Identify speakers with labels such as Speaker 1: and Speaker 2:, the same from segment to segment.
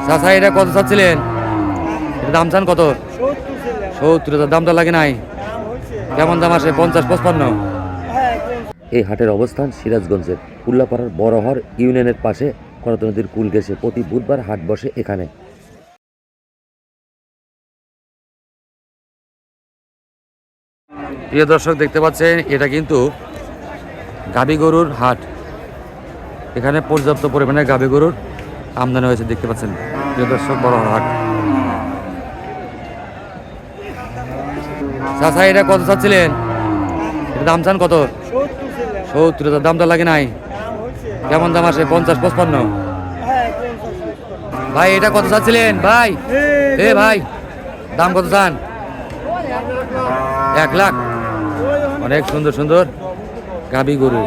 Speaker 1: চাচা এটা কত চাচ্ছিলেন? এটা দাম চান কত? 70,000। দামটা লাগে নাই? কেমন দাম আসে? 50-55? এই হাটের অবস্থান সিরাজগঞ্জের উল্লাপাড়ার বড়হর ইউনিয়নের পাশে করত নদীর কুল ঘেঁষে প্রতি বুধবার হাট বসে এখানে। প্রিয় দর্শক, দেখতে পাচ্ছেন এটা কিন্তু গাভী গরুর হাট। এখানে পর্যাপ্ত পরিমাণে গাভী গরুর আমদানি হয়েছে, দেখতে পাচ্ছেন প্রিয় দর্শক, বড়হর হাট। চাচা এটা কত চাচ্ছিলেন? এটা দাম চান কত? 70,000। দামটা লাগে নাই? কেমন দাম আসে? 50-55? ভাই এটা কত চাচ্ছিলেন ভাই? ভাই দাম কত চান? 1 লাখ। অনেক সুন্দর সুন্দর গাভী গরু।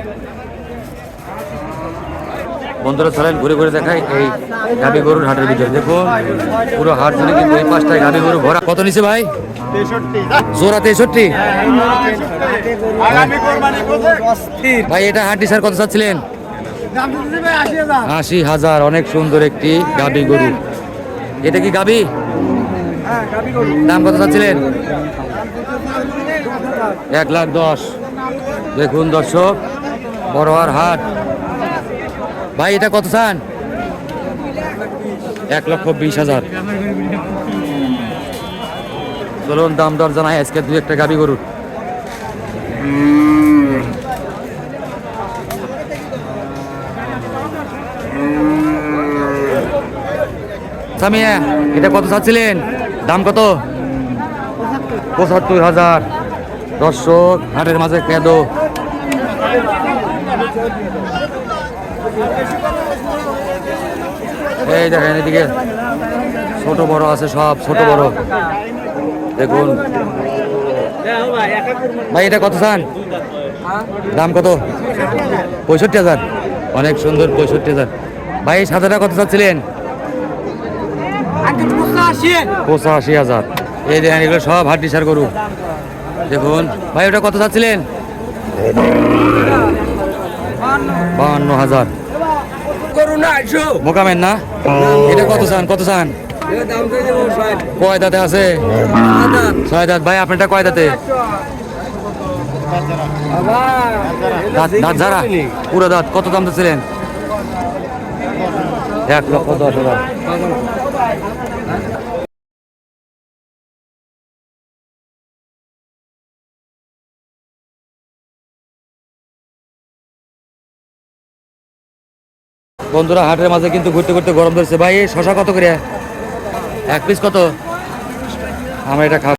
Speaker 1: বন্ধুরা চলেন ঘুরে ঘুরে দেখাই এই গাভী গরুর হাটের ভিতরে। দেখুন পুরো হাট জুড়ে কিন্তু এই 5টায় গাভী গরু ভরা। কত নিছে ভাই? জোড়া 63। ভাই এটা হাট স্যার কত চাচ্ছিলেন? 80,000। অনেক সুন্দর একটি গাভী গরু। এটা কি গাভী? দাম কত চাচ্ছিলেন? 1,10,000। দেখুন দর্শক, বড়হর হাট। ভাই এটা কত চান? 1,20,000। চলুন দাম দর জানাই আজকে 2-1টা গাভী গরুর। সামিয়া এটা কত চাচ্ছিলেন? দাম কত? 75,000। দর্শক হাটের মাঝে কেঁদো। এই দেখেন এদিকে ছোট বড় আছে, সব ছোট বড়। দেখুন ভাই এটা কত চান? দাম কত? 65,000। অনেক সুন্দর 65,000। ভাই সাদাটা কত চাচ্ছিলেন? 85,000। এই দেখেন এগুলো সব হাড্ডি সার গরু। দেখুন ভাই ওটা কত চাচ্ছিলেন? 52,000। মোকামের না? এটা কত চান? কত চান? কয় দাঁতে আছে? 6 দাঁত। ভাই আপনারটা কয় দাঁতে? দাঁত ঝাড়া পুরো দাঁত। কত দাম চাচ্ছিলেন? 1,10,000। বন্ধুরা হাটের মাঝে কিন্তু ঘুরতে ঘুরতে গরম ধরছে। ভাই শশা কত করে? 1 পিস কত? আমরা এটা